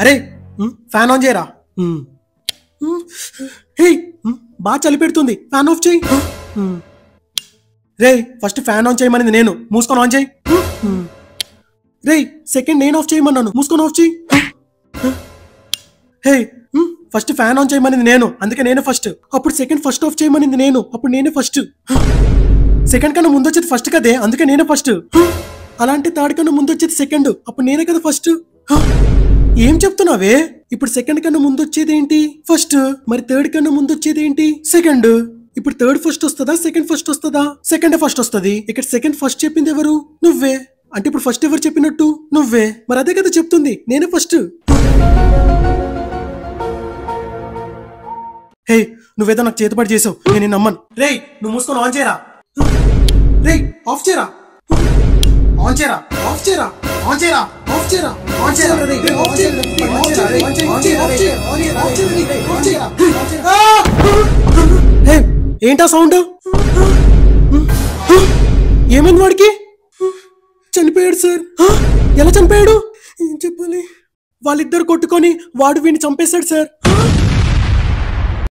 అరే fan on చేయరా. హే బాగా చలి పెడుతుంది, ఫ్యాన్ ఆఫ్ చేయి. రే ఫస్ట్ ఫ్యాన్ ఆన్ చేయమనింది నేను, మూసుకొని ఆన్ చేయి. రే సెకండ్ నేను ఆఫ్ చేయమన్నాను, మూసుకొని ఆఫ్ చేయి. హే ఫస్ట్ ఫ్యాన్ ఆన్ చేయమనింది నేను, అందుకే నేనే ఫస్ట్. అప్పుడు సెకండ్ ఫస్ట్ ఆఫ్ చేయమనింది నేను, అప్పుడు నేనే ఫస్ట్. సెకండ్ కన్నా ముందు వచ్చేది ఫస్ట్ కదే, అందుకే నేనే ఫస్ట్. అలాంటి థర్డ్ కన్నా ముందు వచ్చేది సెకండ్, అప్పుడు నేనే కదా ఫస్ట్. ఏం చెప్తున్నావే? ఇప్పుడు సెకండ్ కన్నా ముందు వచ్చేది ఏంటి? ఫస్ట్. మరి థర్డ్ కన్నా ముందు వచ్చేది ఏంటి? సెకండ్. ఇప్పుడు థర్డ్ ఫస్ట్ వస్తుందా, సెకండ్ ఫస్ట్ వస్తుందా? సెకండ్ ఫస్ట్ వస్తుంది. ఇక్కడ సెకండ్ ఫస్ట్ చెప్పింది ఎవరు? నువ్వే. అంటే ఇప్పుడు ఫస్ట్ ఎవరు చెప్పినట్టు? నువ్వే. మరి అదే కదా చెప్తుంది, నేనే ఫస్ట్. హే నువ్వేదో నాకు చేతిపాటు చేసావు, నేను నమ్మను. రే నువ్వు మూసుకొని ఆన్ చేయరా. రే ఆఫ్ చేయరా, ఆన్ చేయరా, ఆఫ్ చేయరా, ఆన్ చేయరా, ఆఫ్ చేయరా, ఆన్ చేయరా, ఆఫ్ చేయరా. హే ఏంటా సౌండ్? ఏమైంది వాడికి? చనిపోయాడు సార్. ఎలా చనిపోయాడు? ఏం చెప్పాలి? వాళ్ళిద్దరు కొట్టుకొని వాడు వీడిని చంపేశాడు సార్.